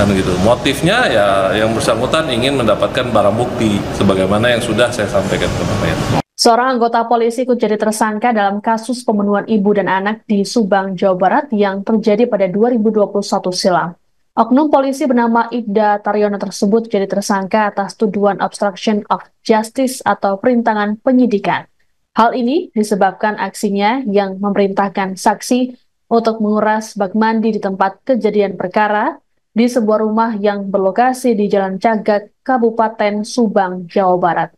Kan gitu. Motifnya ya yang bersangkutan ingin mendapatkan barang bukti sebagaimana yang sudah saya sampaikan kemarin. Seorang anggota polisi ikut jadi tersangka dalam kasus pembunuhan ibu dan anak di Subang, Jawa Barat yang terjadi pada 2021 silam. Oknum polisi bernama Ibda Taryono tersebut jadi tersangka atas tuduhan obstruction of justice atau perintangan penyidikan. Hal ini disebabkan aksinya yang memerintahkan saksi untuk menguras bak mandi di tempat kejadian perkara di sebuah rumah yang berlokasi di Jalan Cagak, Kabupaten Subang, Jawa Barat.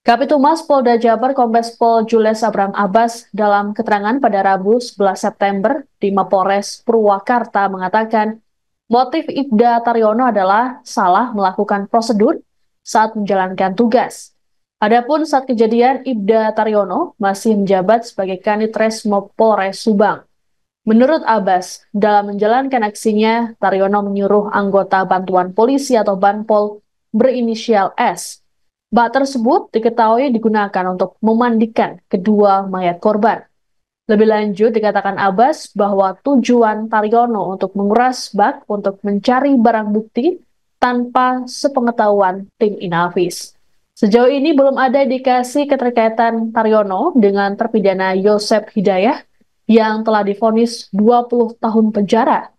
Kapitumas Polda Jabar Kombes Pol Jules Abraham Abbas dalam keterangan pada Rabu 11 September di Mapolres Purwakarta mengatakan motif Ibda Taryono adalah salah melakukan prosedur saat menjalankan tugas. Adapun saat kejadian Ibda Taryono masih menjabat sebagai Kanit Resmo Polres Subang. Menurut Abbas, dalam menjalankan aksinya, Taryono menyuruh anggota bantuan polisi atau Banpol berinisial S. Bak tersebut diketahui digunakan untuk memandikan kedua mayat korban. Lebih lanjut dikatakan Abbas bahwa tujuan Taryono untuk menguras bak untuk mencari barang bukti tanpa sepengetahuan tim Inavis. Sejauh ini belum ada indikasi keterkaitan Taryono dengan terpidana Yosep Hidayah yang telah divonis 20 tahun penjara.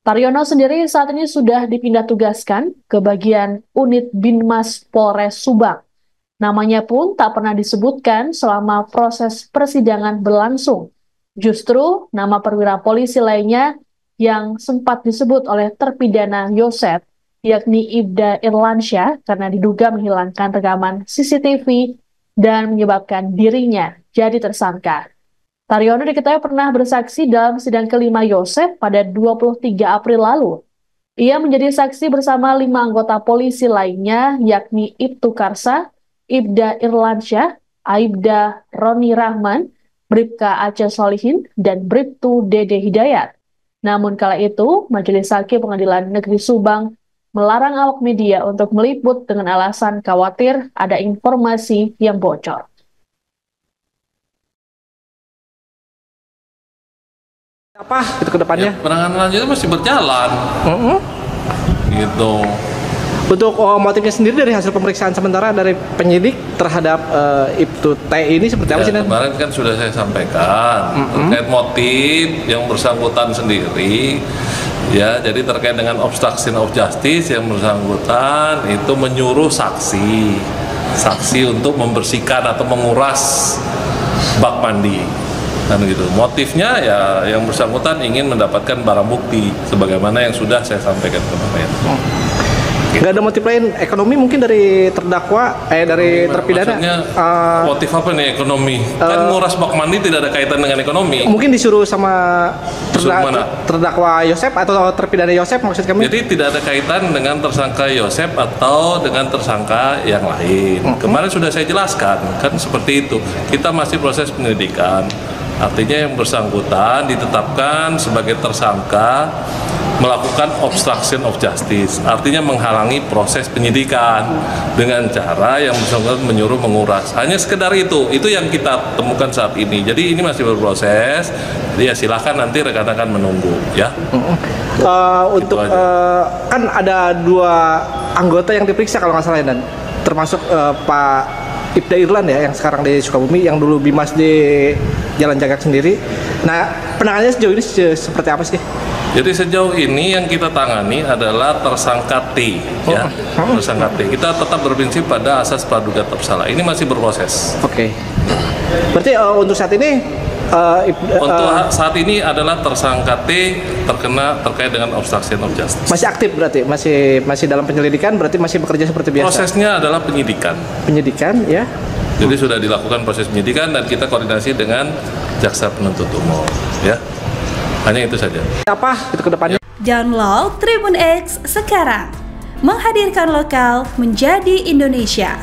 Taryono sendiri saat ini sudah dipindah tugaskan ke bagian unit Binmas Polres Subang. Namanya pun tak pernah disebutkan selama proses persidangan berlangsung. Justru nama perwira polisi lainnya yang sempat disebut oleh terpidana Yosep, yakni Ibda Irlansyah karena diduga menghilangkan rekaman CCTV dan menyebabkan dirinya jadi tersangka. Taryono diketahui pernah bersaksi dalam sidang kelima Yosep pada 23 April lalu. Ia menjadi saksi bersama 5 anggota polisi lainnya, yakni Ibtu Karsa, Ibda Irlansyah, Aibda Roni Rahman, Bribka Aceh Solihin, dan Bribtu Dede Hidayat. Namun kala itu, Majelis Hakim Pengadilan Negeri Subang melarang awak media untuk meliput dengan alasan khawatir ada informasi yang bocor. Apa itu ke depannya? Ya, penanganan lanjutnya masih berjalan. Gitu. Untuk motifnya sendiri dari hasil pemeriksaan sementara dari penyidik terhadap Ibtu T ini seperti apa sih? Kemarin kan sudah saya sampaikan terkait motif yang bersangkutan sendiri. Ya, jadi terkait dengan obstruction of justice yang bersangkutan itu menyuruh saksi untuk membersihkan atau menguras bak mandi. Kan gitu. Motifnya ya yang bersangkutan ingin mendapatkan barang bukti sebagaimana yang sudah saya sampaikan kemarin. Nggak ada motif lain ekonomi mungkin dari terdakwa dari terpidana? Maksudnya motif apa nih ekonomi? Kan nguras bak mandi tidak ada kaitan dengan ekonomi. Mungkin disuruh sama terdakwa Yosep atau terpidana Yosep maksud kami? Jadi tidak ada kaitan dengan tersangka Yosep atau dengan tersangka yang lain. Kemarin sudah saya jelaskan kan seperti itu. Kita masih proses penyelidikan. Artinya yang bersangkutan ditetapkan sebagai tersangka melakukan obstruction of justice, artinya menghalangi proses penyidikan dengan cara yang bersangkutan menyuruh menguras. Hanya sekedar itu yang kita temukan saat ini. Jadi ini masih berproses. Jadi ya silakan nanti rekan-rekan menunggu ya. Untuk kan ada 2 anggota yang diperiksa kalau nggak salah dan termasuk Pak Ibda Irlan ya yang sekarang di Sukabumi, yang dulu Bimas di Jalan Cagak sendiri. Nah, penanganannya sejauh ini seperti apa sih? Jadi sejauh ini yang kita tangani adalah tersangka T, ya, tersangka T. Kita tetap berprinsip pada asas praduga bersalah. Ini masih berproses. Oke. Berarti untuk saat ini untuk saat ini adalah tersangka T terkait dengan obstruction of justice. Masih aktif berarti, masih dalam penyelidikan, berarti masih bekerja seperti biasa. Prosesnya adalah penyidikan. Penyidikan, ya. Jadi sudah dilakukan proses penyidikan dan kita koordinasi dengan jaksa penuntut umum, ya. Hanya itu saja. Apa itu ke depannya? Download Tribun X sekarang. Menghadirkan lokal menjadi Indonesia.